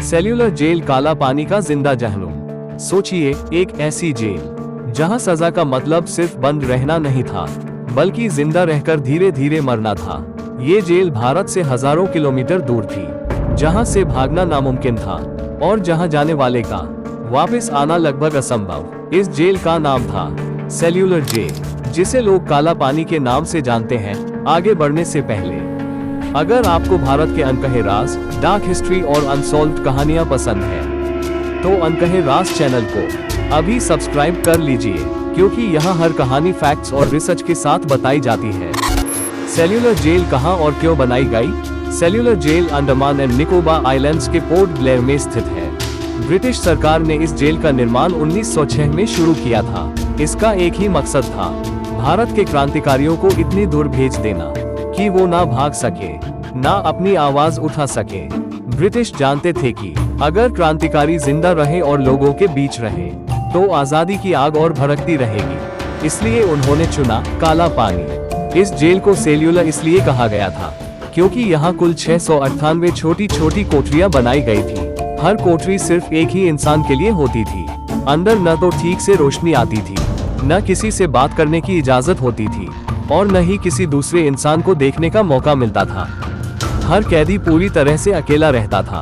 Cellular jail काला पानी का जिंदा जहन्नुम। सोचिए, एक ऐसी जेल जहां सजा का मतलब सिर्फ बंद रहना नहीं था, बल्कि जिंदा रहकर धीरे धीरे मरना था। ये जेल भारत से हजारों किलोमीटर दूर थी, जहां से भागना नामुमकिन था और जहां जाने वाले का वापस आना लगभग असंभव। इस जेल का नाम था सेल्यूलर जेल, जिसे लोग काला पानी के नाम से जानते हैं। आगे बढ़ने से पहले, अगर आपको भारत के अनकहे राज, डार्क हिस्ट्री और अनसॉल्व्ड कहानियां पसंद है, तो अनकहे राज चैनल को अभी सब्सक्राइब कर लीजिए, क्योंकि यहाँ हर कहानी फैक्ट्स और रिसर्च के साथ बताई जाती है। सेल्यूलर जेल कहाँ और क्यों बनाई गई? Cellular jail Andaman and Nicobar islands के पोर्ट ब्लेयर में स्थित है। ब्रिटिश सरकार ने इस जेल का निर्माण 1906 में शुरू किया था। इसका एक ही मकसद था, भारत के क्रांतिकारियों को इतनी दूर भेज देना कि वो ना भाग सके, ना अपनी आवाज उठा सके। ब्रिटिश जानते थे कि अगर क्रांतिकारी जिंदा रहे और लोगों के बीच रहे, तो आजादी की आग और भड़कती रहेगी। इसलिए उन्होंने चुना काला पानी। इस जेल को सेल्यूलर इसलिए कहा गया था, क्योंकि यहाँ कुल 698 छोटी छोटी कोठरियां बनाई गई थी। हर कोठरी सिर्फ एक ही इंसान के लिए होती थी। अंदर न तो ठीक से रोशनी आती थी, न किसी से बात करने की इजाजत होती थी, और न ही किसी दूसरे इंसान को देखने का मौका मिलता था। हर कैदी पूरी तरह से अकेला रहता था।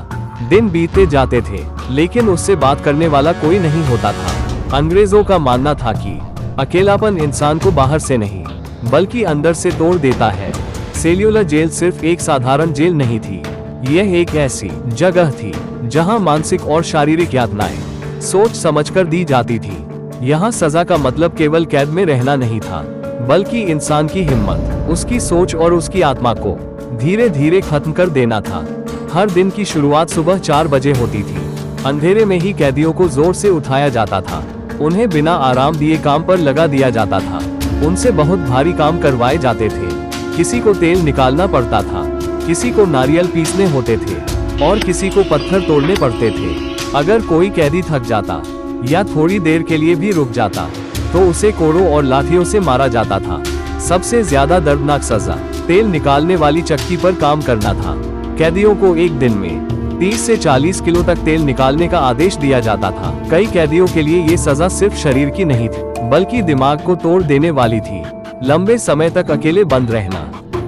दिन बीतते जाते थे, लेकिन उससे बात करने वाला कोई नहीं होता था। अंग्रेजों का मानना था कि अकेलापन इंसान को बाहर से नहीं, बल्कि अंदर से तोड़ देता है। सेल्यूलर जेल सिर्फ एक साधारण जेल नहीं थी, यह एक ऐसी जगह थी जहां मानसिक और शारीरिक यातनाएं सोच समझकर दी जाती थी। यहाँ सजा का मतलब केवल कैद में रहना नहीं था, बल्कि इंसान की हिम्मत, उसकी सोच और उसकी आत्मा को धीरे धीरे खत्म कर देना था। हर दिन की शुरुआत सुबह 4 बजे होती थी। अंधेरे में ही कैदियों को जोर से उठाया जाता था। उन्हें बिना आराम दिए काम पर लगा दिया जाता था। उनसे बहुत भारी काम करवाए जाते थे। किसी को तेल निकालना पड़ता था, किसी को नारियल पीसने होते थे, और किसी को पत्थर तोड़ने पड़ते थे। अगर कोई कैदी थक जाता या थोड़ी देर के लिए भी रुक जाता, तो उसे कोड़ों और लाठियों से मारा जाता था। सबसे ज्यादा दर्दनाक सजा तेल निकालने वाली चक्की पर काम करना था। कैदियों को एक दिन में 30 से 40 किलो तक तेल निकालने का आदेश दिया जाता था। कई कैदियों के लिए ये सजा सिर्फ शरीर की नहीं थी, बल्कि दिमाग को तोड़ देने वाली थी। लंबे समय तक अकेले बंद रहना,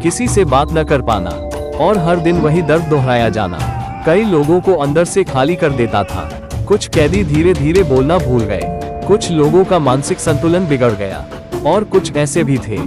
किसी से बात न कर पाना, और हर दिन वही दर्द दोहराया जाना कई लोगों को अंदर से खाली कर देता था। कुछ कैदी धीरे धीरे बोलना भूल गए, कुछ लोगों का मानसिक संतुलन बिगड़ गया, और कुछ ऐसे भी थे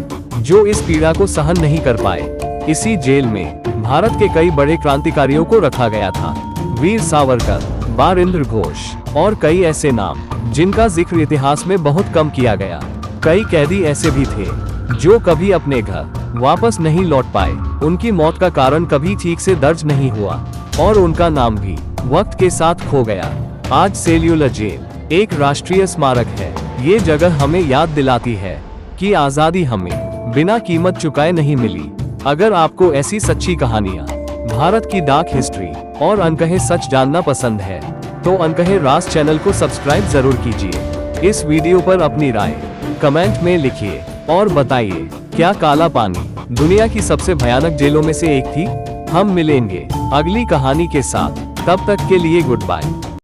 जो इस पीड़ा को सहन नहीं कर पाए। इसी जेल में भारत के कई बड़े क्रांतिकारियों को रखा गया था। वीर सावरकर, बारिंद्र घोष और कई ऐसे नाम जिनका जिक्र इतिहास में बहुत कम किया गया। कई कैदी ऐसे भी थे जो कभी अपने घर वापस नहीं लौट पाए। उनकी मौत का कारण कभी ठीक से दर्ज नहीं हुआ, और उनका नाम भी वक्त के साथ खो गया। आज सेल्यूलर जेल एक राष्ट्रीय स्मारक है। ये जगह हमें याद दिलाती है कि आजादी हमें बिना कीमत चुकाए नहीं मिली। अगर आपको ऐसी सच्ची कहानियाँ, भारत की डार्क हिस्ट्री और अनकहे सच जानना पसंद है, तो अनकहे राज चैनल को सब्सक्राइब जरूर कीजिए। इस वीडियो पर अपनी राय कमेंट में लिखिए और बताइए, क्या काला पानी दुनिया की सबसे भयानक जेलों में से एक थी? हम मिलेंगे अगली कहानी के साथ। तब तक के लिए गुड बाय।